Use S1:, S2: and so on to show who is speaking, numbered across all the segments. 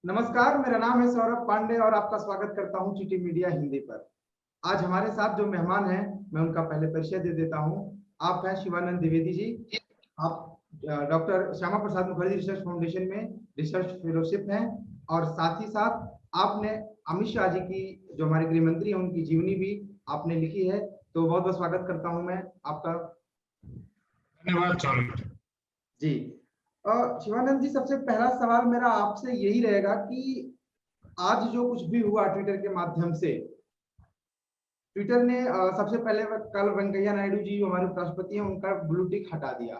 S1: नमस्कार, मेरा नाम है सौरभ पांडे और आपका स्वागत करता हूं टीटी मीडिया हिंदी पर। आज हमारे साथ जो मेहमान हैं, मैं उनका पहले परिचय दे देता हूं। आप हैं शिवानंद द्विवेदी जी। आप doctor Shyama Prasad Mukherjee research foundation में रिसर्च फेलोशिप हैं और साथ ही साथ आपने अमित शाह जी की, जो हमारे गृह मंत्री हैं, उनकी जीवनी भी आपने लिखी है। तो बहुत बहुत स्वागत करता हूँ मैं आपका।
S2: धन्यवाद सौरभ
S1: जी। शिवानंद जी, सबसे पहला सवाल मेरा आपसे यही रहेगा कि आज जो कुछ भी हुआ ट्विटर के माध्यम से, ट्विटर ने सबसे पहले कल वेंकैया नायडू जी, जो हमारे उपराष्ट्रपति हैं, उनका ब्लू टिक हटा दिया,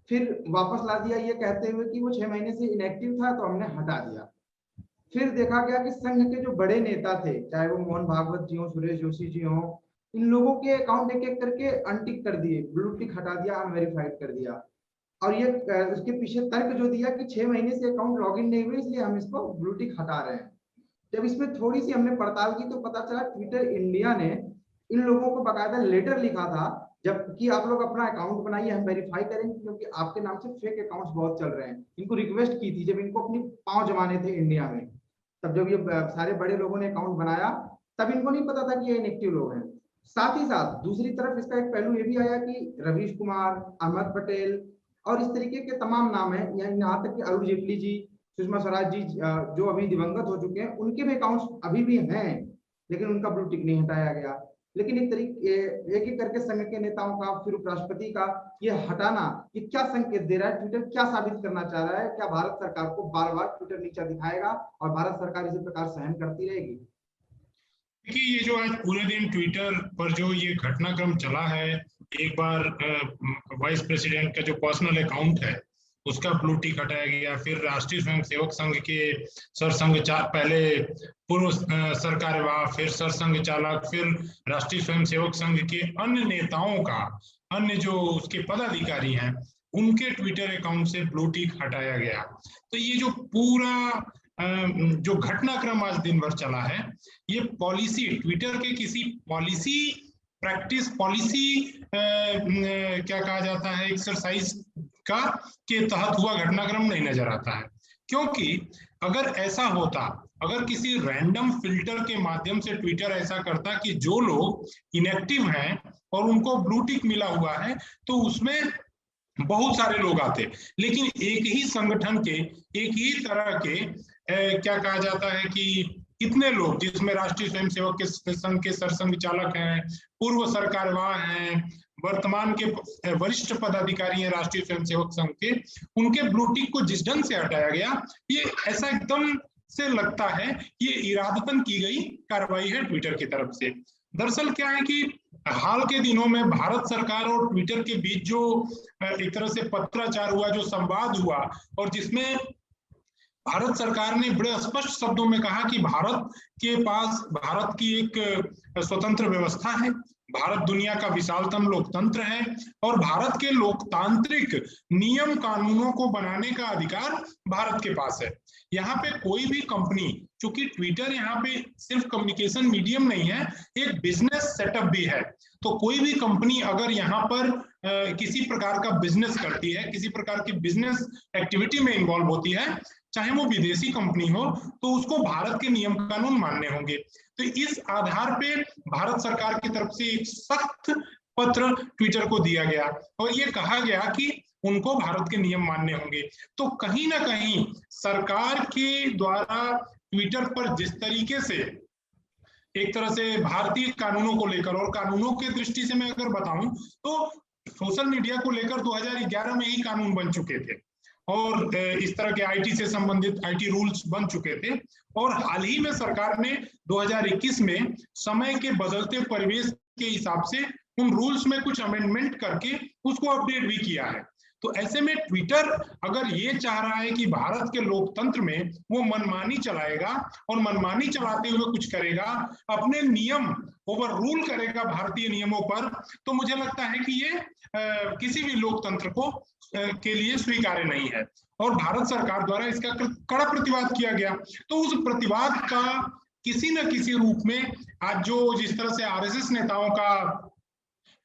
S1: फिर वापस ला दिया ये कहते हुए कि वो 6 महीने से इनएक्टिव था तो हमने हटा दिया। फिर देखा गया कि संघ के जो बड़े नेता थे, चाहे वो मोहन भागवत जी हो, सुरेश जोशी जी हो, इन लोगों के अकाउंट एक एक करके अनटिक कर दिए, ब्लू टिक हटा दिया, अनवेरिफाइड कर दिया। और ये उसके पीछे तर्क जो दिया कि 6 महीने से अकाउंट लॉगिन नहीं हुए, इसलिए हम इसको ब्लू टिक हटा रहे हैं। जब इसमें थोड़ी सी हमने पड़ताल की तो पता चला ट्विटर इंडिया ने इन लोगों को बकायदा लेटर लिखा था, जबकि आप लोग अपना अकाउंट बनाइए, हम वेरीफाई करेंगे, क्योंकि आपके नाम से फेक अकाउंट्स बहुत चल रहे हैं। इनको रिक्वेस्ट की थी जब इनको अपनी पांव जमाने थे इंडिया में, तब जब ये सारे बड़े लोगों ने अकाउंट बनाया, तब इनको नहीं पता था कि ये इनएक्टिव लोग हैं। साथ ही साथ दूसरी तरफ इसका एक पहलू ये भी आया कि रवीश कुमार, अहमद पटेल और इस तरीके के तमाम नाम है, यहाँ तक कि अरुण जेटली जी, सुषमा स्वराज जी, जो अभी दिवंगत हो चुके हैं, उनके भी अकाउंट्स अभी भी हैं, लेकिन उनका ब्लू टिक नहीं हटाया गया। लेकिन एक तरीके एक एक करके संघ के नेताओं का, फिर उपराष्ट्रपति का ये हटाना, ये क्या संकेत दे रहा है? ट्विटर क्या साबित करना चाह रहा है? क्या भारत सरकार को बार बार ट्विटर नीचा दिखाएगा और भारत सरकार इसी प्रकार सहन करती रहेगी?
S2: देखिए, ये जो आज पूरे दिन ट्विटर पर जो ये घटनाक्रम चला है, एक बार वाइस प्रेसिडेंट का जो पर्सनल अकाउंट है उसका ब्लू टिक हटाया गया, फिर राष्ट्रीय स्वयंसेवक संघ के सरसंघ पहले पूर्व सरकार्यवाह, फिर सरसंघ चालक, फिर राष्ट्रीय स्वयंसेवक संघ के अन्य नेताओं का, अन्य जो उसके पदाधिकारी हैं, उनके ट्विटर अकाउंट से ब्लू टिक हटाया गया। तो ये जो पूरा जो घटनाक्रम आज दिन भर चला है, ये पॉलिसी, ट्विटर के किसी पॉलिसी प्रैक्टिस, पॉलिसी क्या कहा जाता है, एक्सरसाइज का के तहत हुआ घटनाक्रम नहीं नजर आता है। क्योंकि अगर ऐसा होता, अगर किसी रैंडम फिल्टर के माध्यम से ट्विटर ऐसा करता कि जो लोग इनएक्टिव हैं और उनको ब्लू टिक मिला हुआ है, तो उसमें बहुत सारे लोग आते, लेकिन एक ही संगठन के, एक ही तरह के क्या कहा जाता है कि इतने लोग, जिसमें राष्ट्रीय स्वयंसेवक के संघ के सरसंघ चालक हैं, पूर्व सरकारवाह हैं, वर्तमान के वरिष्ठ पदाधिकारी हैं राष्ट्रीय स्वयंसेवक संघ के, उनके ब्लू टिक को जिस ढंग से हटाया गया, ये ऐसा एकदम से लगता है ये इरादतन की गई कार्रवाई है ट्विटर की तरफ से। दरअसल क्या है कि हाल के दिनों में भारत सरकार और ट्विटर के बीच जो एक तरह से पत्राचार हुआ, जो संवाद हुआ, और जिसमें भारत सरकार ने बड़े स्पष्ट शब्दों में कहा कि भारत के पास, भारत की एक स्वतंत्र व्यवस्था है, भारत दुनिया का विशालतम लोकतंत्र है और भारत के लोकतांत्रिक नियम कानूनों को बनाने का अधिकार भारत के पास है। यहाँ पे कोई भी कंपनी, चूंकि ट्विटर यहाँ पे सिर्फ कम्युनिकेशन मीडियम नहीं है, एक बिजनेस सेटअप भी है, तो कोई भी कंपनी अगर यहाँ पर किसी प्रकार का बिजनेस करती है, किसी प्रकार की बिजनेस एक्टिविटी में इन्वॉल्व होती है, चाहे वो विदेशी कंपनी हो, तो उसको भारत के नियम कानून मानने होंगे। तो इस आधार पे भारत सरकार की तरफ से एक सख्त पत्र ट्विटर को दिया गया और ये कहा गया कि उनको भारत के नियम मानने होंगे। तो कहीं ना कहीं सरकार के द्वारा ट्विटर पर जिस तरीके से एक तरह से भारतीय कानूनों को लेकर, और कानूनों के दृष्टि से मैं अगर बताऊं तो सोशल मीडिया को लेकर 2011 में ही कानून बन चुके थे और इस तरह के आईटी से संबंधित आईटी रूल्स बन चुके थे, और हाल ही में सरकार ने 2021 में समय के बदलते परिवेश के हिसाब से उन रूल्स में कुछ अमेंडमेंट करके उसको अपडेट भी किया है। तो ऐसे में ट्विटर अगर ये चाह रहा है कि भारत के लोकतंत्र में वो मनमानी चलाएगा और मनमानी चलाते हुए कुछ करेगा, अपने नियम ओवर रूल करेगा भारतीय नियमों पर, तो मुझे लगता है कि ये किसी भी लोकतंत्र को के लिए स्वीकार्य नहीं है और भारत सरकार द्वारा इसका कड़ा प्रतिवाद किया गया। तो उस प्रतिवाद का किसी न किसी रूप में आज जो जिस तरह से आरएसएस नेताओं का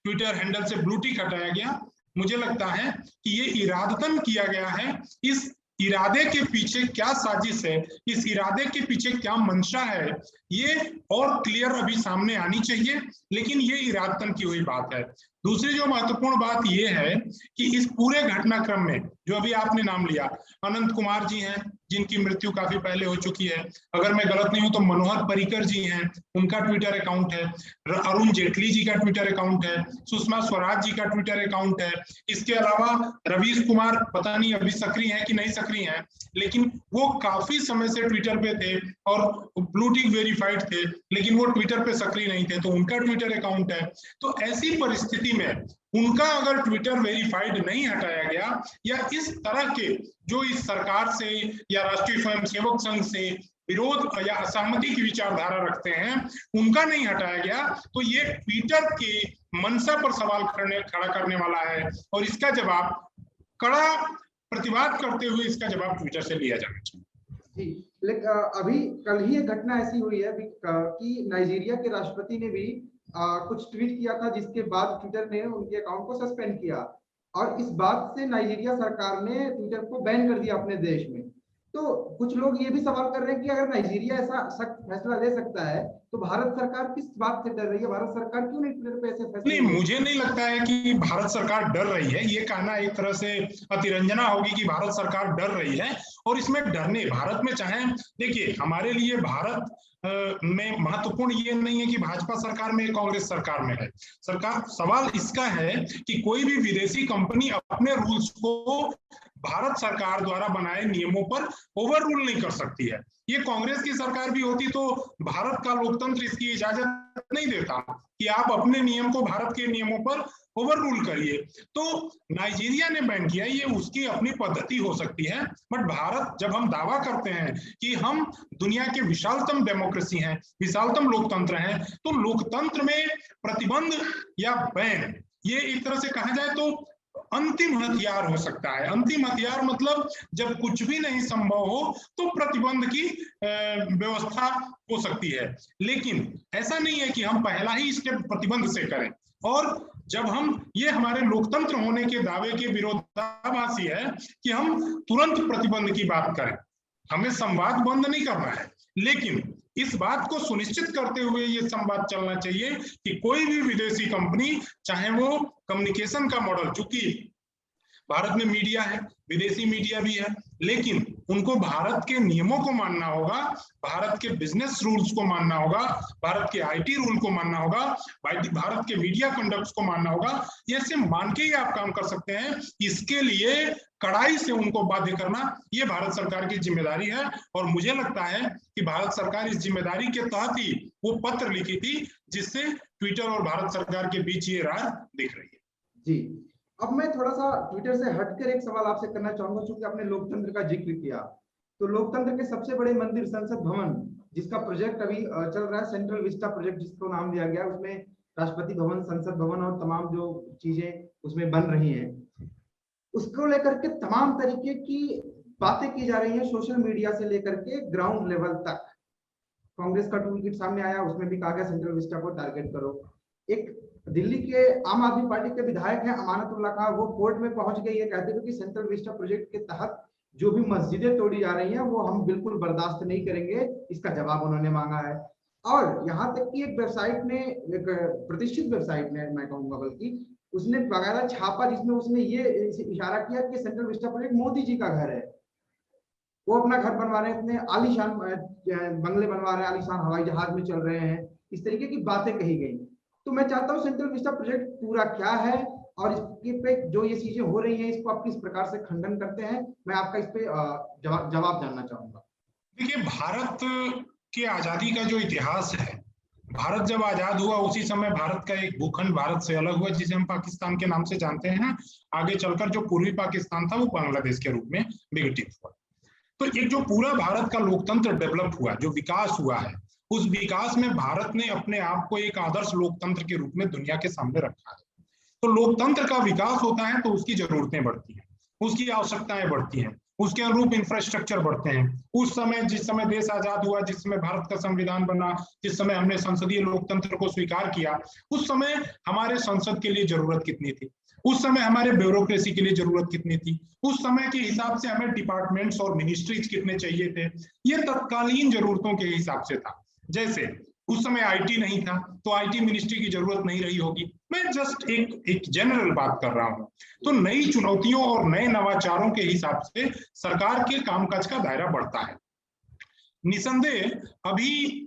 S2: ट्विटर हैंडल से ब्लू टिक हटाया गया, मुझे लगता है कि ये इरादतन किया गया है इस इरादे के पीछे क्या साजिश है, इस इरादे के पीछे क्या मंशा है, ये और क्लियर अभी सामने आनी चाहिए। लेकिन ये इरादतन की हुई बात है। दूसरी जो महत्वपूर्ण बात ये है कि इस पूरे घटनाक्रम में जो अभी आपने नाम लिया, अनंत कुमार जी हैं जिनकी मृत्यु काफी पहले हो चुकी है, अगर मैं गलत नहीं हूं तो मनोहर पर्रिकर जी हैं, उनका ट्विटर अकाउंट है, अरुण जेटली जी का ट्विटर अकाउंट है, सुषमा स्वराज जी का ट्विटर अकाउंट है, इसके अलावा रवीश कुमार पता नहीं अभी सक्रिय हैं कि नहीं सक्रिय हैं, लेकिन वो काफी समय से ट्विटर पे थे और ब्लू टिक वेरीफाइड थे, लेकिन वो ट्विटर पे सक्रिय नहीं थे, तो उनका ट्विटर अकाउंट है। तो ऐसी परिस्थिति में उनका अगर ट्विटर वेरीफाइड नहीं हटाया गया, या इस तरह के जो इस सरकार से या राष्ट्रीय स्वयंसेवक संघ से विरोध या असहमति की विचारधारा रखते हैं, उनका नहीं हटाया गया, तो ये ट्विटर की मंशा पर सवाल खड़ा करने वाला है, और इसका जवाब कड़ा प्रतिवाद करते हुए इसका जवाब ट्विटर से लिया जाना चाहिए।
S1: जी, लेकिन अभी कल ही एक घटना ऐसी हुई है कि नाइजीरिया के राष्ट्रपति ने भी कुछ ट्वीट किया था, जिसके बाद ट्विटर ने उनके अकाउंट को सस्पेंड किया, और इस बात से नाइजीरिया सरकार ने ट्विटर को बैन कर दिया अपने देश में। तो कुछ लोग ये भी सवाल कर रहे हैं कि अगर नाइजीरिया ऐसा सख्त फैसला ले सकता है, तो भारत सरकार किस बात से डर रही है? भारत सरकार क्यों नहीं ट्विटर पे ऐसे फैसले?
S2: नहीं, मुझे नहीं लगता है कि भारत सरकार डर रही है। ये कहना एक तरह से अतिरंजना होगी कि भारत सरकार डर रही है, और इसमें डरने भारत में चाहे, देखिए हमारे लिए भारत में महत्वपूर्ण ये नहीं है कि भाजपा सरकार में कांग्रेस सरकार में है। सरकार सवाल इसका है कि कोई भी विदेशी कंपनी अपने रूल्स को भारत सरकार द्वारा बनाए नियमों पर ओवर रूल नहीं कर सकती है। ये कांग्रेस की सरकार भी होती तो भारत का लोकतंत्र इसकी इजाजत नहीं देता कि आप अपने नियम को भारत के नियमों पर ओवर रूल करिए। तो नाइजीरिया ने बैन किया, ये उसकी अपनी पद्धति हो सकती है, बट भारत, जब हम दावा करते हैं कि हम दुनिया के विशालतम डेमोक्रेसी हैं, विशालतम लोकतंत्र हैं, तो लोकतंत्र में प्रतिबंध या बैन ये एक तरह से कहा जाए तो अंतिम हथियार हो सकता है। अंतिम हथियार मतलब जब कुछ भी नहीं संभव हो तो प्रतिबंध की व्यवस्था हो सकती है, लेकिन ऐसा नहीं है कि हम पहला ही स्टेप प्रतिबंध से करें। और जब हम, ये हमारे लोकतंत्र होने के दावे के विरोधाभासी है कि हम तुरंत प्रतिबंध की बात करें। हमें संवाद बंद नहीं करना है, लेकिन इस बात को सुनिश्चित करते हुए ये संवाद चलना चाहिए कि कोई भी विदेशी कंपनी, चाहे वो कम्युनिकेशन का मॉडल, चूंकि भारत में मीडिया है, विदेशी मीडिया भी है, लेकिन उनको भारत के नियमों को मानना होगा, भारत के बिजनेस रूल्स को मानना होगा, भारत के आईटी रूल को मानना होगा, भारत के मीडिया कंडक्ट्स को मानना होगा। ये सिर्फ मान के ही आप काम कर सकते हैं। इसके लिए कड़ाई से उनको बाध्य करना ये भारत सरकार की जिम्मेदारी है, और मुझे लगता है कि भारत सरकार इस जिम्मेदारी के तहत ही वो पत्र लिखी थी जिससे ट्विटर और भारत सरकार के बीच ये राह दिख रही है।
S1: जी, अब मैं थोड़ा सा ट्विटर से हटकर एक सवाल आपसे करना चाहूंगा, क्योंकि आपने लोकतंत्र का जिक्र किया। तो लोकतंत्र के सबसे बड़े मंदिर संसद भवन, जिसका प्रोजेक्ट अभी चल रहा है, सेंट्रल विस्टा प्रोजेक्ट जिसको नाम दिया गया, उसमें राष्ट्रपति भवन, संसद भवन और तमाम जो चीजें उसमें बन रही हैं, उसको लेकर के तमाम तरीके की बातें की जा रही है, सोशल मीडिया से लेकर के ग्राउंड लेवल तक। कांग्रेस का टूल किट सामने आया, उसमें भी कहा गया सेंट्रल विस्टा को टारगेट करो। एक दिल्ली के आम आदमी पार्टी के विधायक हैं अमानतुल्लाह खान, वो कोर्ट में पहुंच गए ये कहते हुए कि सेंट्रल विस्टा प्रोजेक्ट के तहत जो भी मस्जिदें तोड़ी जा रही हैं वो हम बिल्कुल बर्दाश्त नहीं करेंगे, इसका जवाब उन्होंने मांगा है। और यहाँ तक कि एक वेबसाइट ने, एक प्रतिष्ठित वेबसाइट ने मैं कहूंगा, बल्कि उसने बकायदा छापा जिसमें उसने ये इशारा किया कि central Vista project Modi ji का घर है, वो अपना घर बनवा रहे हैं, इतने आलीशान बंगले बनवा रहे हैं, आलीशान हवाई जहाज में चल रहे हैं, इस तरीके की बातें कही गई। तो मैं चाहता हूँ सेंट्रल विस्टा प्रोजेक्ट पूरा क्या है और इसके पे जो ये चीजें हो रही हैं इसको आप किस प्रकार से खंडन करते हैं, मैं आपका इस पे जवाब जानना चाहूंगा।
S2: देखिए, भारत के आजादी का जो इतिहास है, भारत जब आजाद हुआ उसी समय भारत का एक भूखंड भारत से अलग हुआ जिसे हम पाकिस्तान के नाम से जानते हैं। आगे चलकर जो पूर्वी पाकिस्तान था वो बांग्लादेश के रूप में विघटित हुआ। तो एक जो पूरा भारत का लोकतंत्र डेवलप हुआ, जो विकास हुआ है, उस विकास में भारत ने अपने आप को एक आदर्श लोकतंत्र के रूप में दुनिया के सामने रखा है। तो लोकतंत्र का विकास होता है तो उसकी जरूरतें बढ़ती हैं, उसकी आवश्यकताएं बढ़ती हैं, उसके अनुरूप इंफ्रास्ट्रक्चर बढ़ते हैं। उस समय, जिस समय देश आजाद हुआ, जिस समय भारत का संविधान बना, जिस समय हमने संसदीय लोकतंत्र को स्वीकार किया, उस समय हमारे संसद के लिए जरूरत कितनी थी? उस समय हमारे ब्यूरोक्रेसी के लिए जरूरत कितनी थी, उस समय के हिसाब से हमें डिपार्टमेंट्स और मिनिस्ट्रीज कितने चाहिए थे, ये तत्कालीन जरूरतों के हिसाब से था। जैसे उस समय आईटी नहीं था तो आईटी मिनिस्ट्री की जरूरत नहीं रही होगी। मैं जस्ट एक जनरल बात कर रहा हूं। तो नई चुनौतियों और नए नवाचारों के हिसाब से सरकार के कामकाज का दायरा बढ़ता है। निसंदेह अभी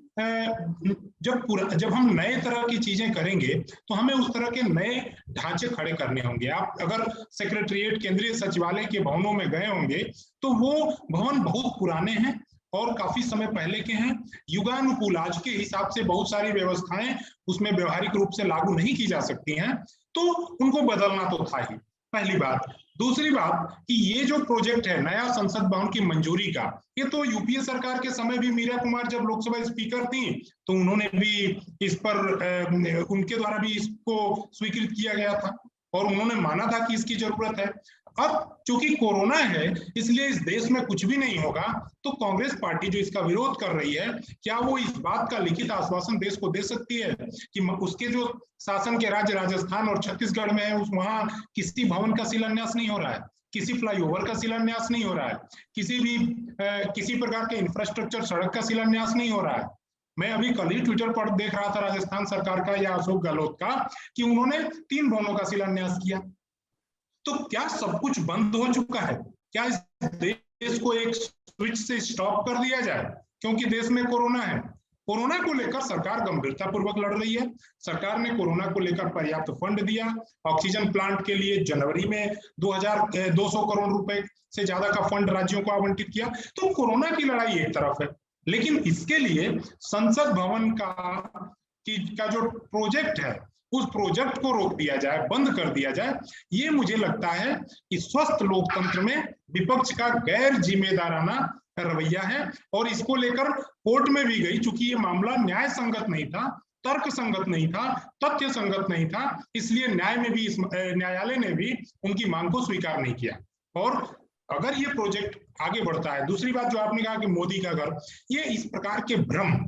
S2: जब हम नए तरह की चीजें करेंगे तो हमें उस तरह के नए ढांचे खड़े करने होंगे। आप अगर सेक्रेटरीट, केंद्रीय सचिवालय के भवनों में गए होंगे तो वो भवन बहुत पुराने हैं और काफी समय पहले के हैं। युगानुकूल आज के हिसाब से बहुत सारी व्यवस्थाएं उसमें व्यवहारिक रूप से लागू नहीं की जा सकती हैं, तो उनको बदलना तो था ही, पहली बात। दूसरी बात कि ये जो प्रोजेक्ट है नया संसद भवन की मंजूरी का, ये तो यूपीए सरकार के समय भी मीरा कुमार जब लोकसभा स्पीकर थी तो उन्होंने भी इस पर उनके द्वारा भी इसको स्वीकृत किया गया था और उन्होंने माना था कि इसकी जरूरत है। अब चूंकि कोरोना है इसलिए इस देश में कुछ भी नहीं होगा, तो कांग्रेस पार्टी जो इसका विरोध कर रही है, क्या वो इस बात का लिखित आश्वासन देश को दे सकती है कि उसके जो शासन के राज्य राजस्थान और छत्तीसगढ़ में है वहां किसी भवन का शिलान्यास नहीं हो रहा है, किसी फ्लाईओवर का शिलान्यास नहीं हो रहा है, किसी प्रकार के इंफ्रास्ट्रक्चर सड़क का शिलान्यास नहीं हो रहा है। मैं अभी कल ही ट्विटर पर देख रहा था राजस्थान सरकार का या अशोक गहलोत का कि उन्होंने 3 भवनों का शिलान्यास किया। तो क्या सब कुछ बंद हो चुका है? क्या इस देश को एक स्विच से स्टॉप कर दिया जाए क्योंकि देश में कोरोना है? कोरोना को लेकर सरकार गंभीरता पूर्वक लड़ रही है। सरकार ने कोरोना को लेकर पर्याप्त फंड दिया। ऑक्सीजन प्लांट के लिए जनवरी में 200 करोड़ रुपए से ज्यादा का फंड राज्यों को आवंटित किया। तो कोरोना की लड़ाई एक तरफ है, लेकिन इसके लिए संसद भवन का जो प्रोजेक्ट है उस प्रोजेक्ट को रोक दिया जाए, बंद कर दिया जाए। ये मुझे लगता है कि स्वस्थ लोकतंत्र में विपक्ष का गैर जिम्मेदाराना रवैया है और इसको लेकर कोर्ट में भी गई। चूंकि ये मामला न्याय संगत नहीं था, तर्क संगत नहीं था, तथ्य संगत नहीं था, इसलिए न्यायालय ने भी उनकी मांग को स्वीकार नहीं किया। और अगर ये प्रोजेक्ट आगे बढ़ता है, दूसरी बात जो आपने कहा कि मोदी का घर, ये इस प्रकार के भ्रम,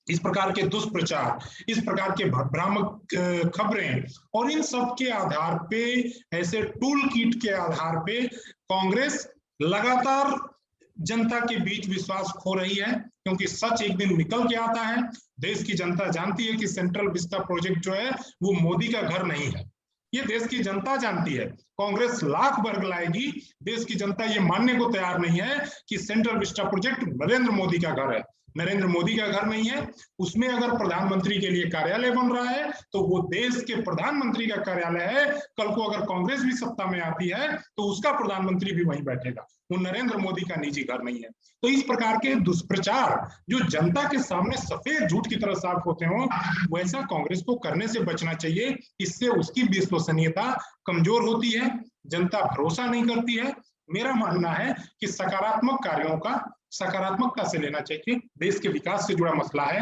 S2: इस प्रकार के दुष्प्रचार, इस प्रकार के भ्रामक खबरें और इन सब के आधार पे, ऐसे टूल किट के आधार पे कांग्रेस लगातार जनता के बीच विश्वास खो रही है, क्योंकि सच एक दिन निकल के आता है। देश की जनता जानती है कि सेंट्रल विस्टा प्रोजेक्ट जो है वो मोदी का घर नहीं है, ये देश की जनता जानती है। कांग्रेस लाख वर्ग लाएगी, देश की जनता ये मानने को तैयार नहीं है कि central Vista project Narendra Modi का घर है। नरेंद्र मोदी का घर नहीं है, उसमें अगर प्रधानमंत्री के लिए कार्यालय बन रहा है तो वो देश के प्रधानमंत्री का कार्यालय है। कल को अगर कांग्रेस भी सत्ता में आती है तो उसका प्रधानमंत्री भी वहीं बैठेगा, वो नरेंद्र मोदी का निजी घर नहीं है। तो इस प्रकार के दुष्प्रचार जो जनता के सामने सफेद झूठ की तरह साफ होते हो, वैसा कांग्रेस को करने से बचना चाहिए। इससे उसकी विश्वसनीयता कमजोर होती है, जनता भरोसा नहीं करती है। मेरा मानना है कि सकारात्मक कार्यों का सकारात्मकता से लेना चाहिए। देश के विकास से जुड़ा मसला है,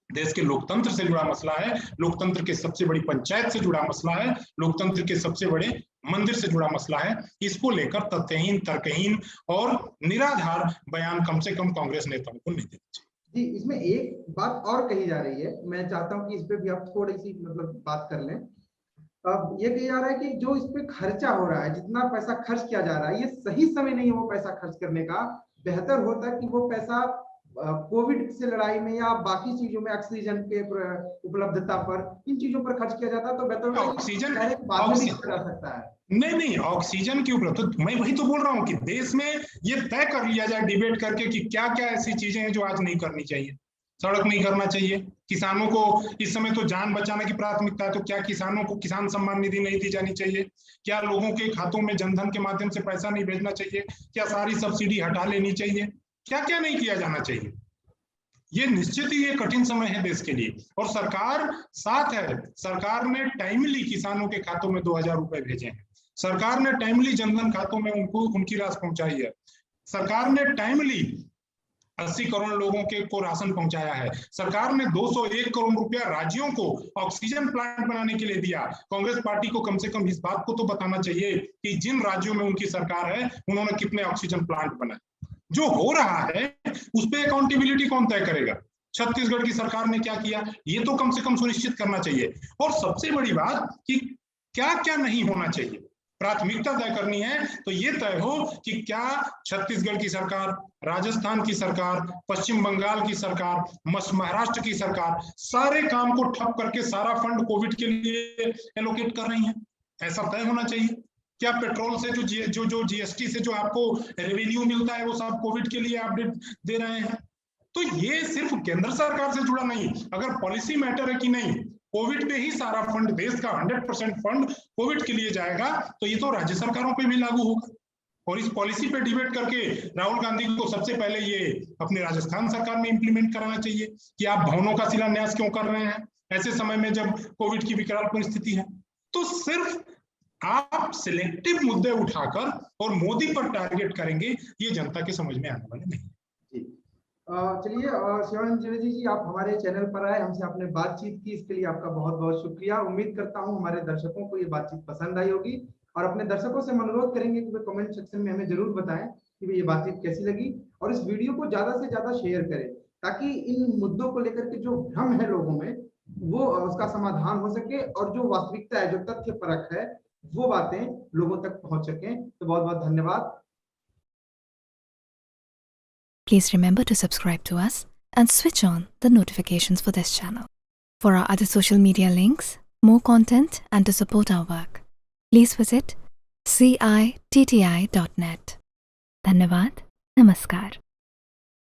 S2: देश के लोकतंत्र से जुड़ा मसला है, लोकतंत्र के सबसे बड़ी पंचायत से जुड़ा मसला है, लोकतंत्र के सबसे बड़े मंदिर से जुड़ा मसला है। इसको लेकर तथ्यहीन, तर्कहीन और निराधार बयान कम से कम कांग्रेस नेताओं को नहीं देना चाहिए।
S1: जी, इसमें एक बात और कही जा रही है, मैं चाहता हूं कि इस पे भी आप थोड़ी सी बात कर लें। अब ये कहा जा रहा है कि जो इस पे खर्चा हो रहा है, जितना पैसा खर्च किया जा रहा है, ये सही समय नहीं है वो पैसा खर्च करने का। बेहतर होता है कि वो पैसा कोविड से लड़ाई में या बाकी चीजों में, ऑक्सीजन के उपलब्धता पर, इन चीजों पर खर्च किया जाता है तो बेहतर
S2: ऑक्सीजन
S1: बाद में भी किया जा सकता है।
S2: नहीं, ऑक्सीजन की उपलब्धता, मैं वही तो बोल रहा हूँ कि देश में ये तय कर लिया जाए डिबेट करके कि क्या क्या ऐसी चीजें हैं जो आज नहीं करनी चाहिए। सड़क नहीं करना चाहिए, किसानों को इस समय तो जान बचाने की प्राथमिकता है, तो क्या किसानों को किसान सम्मान निधि नहीं दी जानी चाहिए? क्या लोगों के खातों में जनधन के माध्यम से पैसा नहीं भेजना चाहिए? क्या सारी सब्सिडी हटा लेनी चाहिए? क्या क्या नहीं किया जाना चाहिए? ये निश्चित ही ये कठिन समय है देश के लिए, और सरकार साथ है। सरकार ने टाइमली किसानों के खातों में 2000 रुपए भेजे हैं, सरकार ने टाइमली जनधन खातों में उनकी राशि पहुंचाई है, सरकार ने टाइमली 80 करोड़ लोगों को राशन पहुंचाया है, सरकार ने 201 करोड़ रुपया राज्यों को ऑक्सीजन प्लांट बनाने के लिए दिया। कांग्रेस पार्टी को कम से कम इस बात को तो बताना चाहिए कि जिन राज्यों में उनकी सरकार है उन्होंने कितने ऑक्सीजन प्लांट बनाए। जो हो रहा है उस पर अकाउंटेबिलिटी कौन तय करेगा? छत्तीसगढ़ की सरकार ने क्या किया, ये तो कम से कम सुनिश्चित करना चाहिए। और सबसे बड़ी बात कि क्या क्या नहीं होना चाहिए, प्राथमिकता तय करनी है तो ये तय हो कि क्या छत्तीसगढ़ की सरकार, राजस्थान की सरकार, पश्चिम बंगाल की सरकार, महाराष्ट्र की सरकार सारे काम को ठप करके सारा फंड कोविड के लिए एलोकेट कर रही है। ऐसा तय होना चाहिए। क्या पेट्रोल से जो जीएसटी से जो आपको रेवेन्यू मिलता है वो सब कोविड के लिए आप दे रहे हैं? तो ये सिर्फ केंद्र सरकार से जुड़ा नहीं, अगर पॉलिसी मैटर है कि नहीं कोविड पे ही सारा फंड, देश का 100% फंड कोविड के लिए जाएगा, तो ये तो राज्य सरकारों पे भी लागू होगा। और इस पॉलिसी पे डिबेट करके राहुल गांधी को सबसे पहले ये अपने राजस्थान सरकार में इंप्लीमेंट कराना चाहिए कि आप भवनों का शिलान्यास क्यों कर रहे हैं ऐसे समय में जब कोविड की विकराल परिस्थिति है। तो सिर्फ आप सिलेक्टिव मुद्दे उठाकर और मोदी पर टारगेट करेंगे, ये जनता के समझ में आने वाले नहीं।
S1: चलिए शिवानंद त्रिवेदी जी, आप हमारे चैनल पर आए, हमसे आपने बातचीत की, इसके लिए आपका बहुत बहुत शुक्रिया। उम्मीद करता हूं हमारे दर्शकों को ये बातचीत पसंद आई होगी और अपने दर्शकों से अनुरोध करेंगे कि वे कमेंट सेक्शन में हमें जरूर बताएं कि ये बातचीत कैसी लगी और इस वीडियो को ज्यादा से ज्यादा शेयर करें ताकि इन मुद्दों को लेकर के जो भ्रम है लोगों में वो उसका समाधान हो सके और जो वास्तविकता है, जो तथ्य परख है, वो बातें लोगों तक पहुंच सकें। तो बहुत बहुत धन्यवाद।
S3: Please remember to subscribe to us and switch on the notifications for this channel. For our other social media links, more content and to support our work, please visit citti.net. Dhanyavad. Namaskar.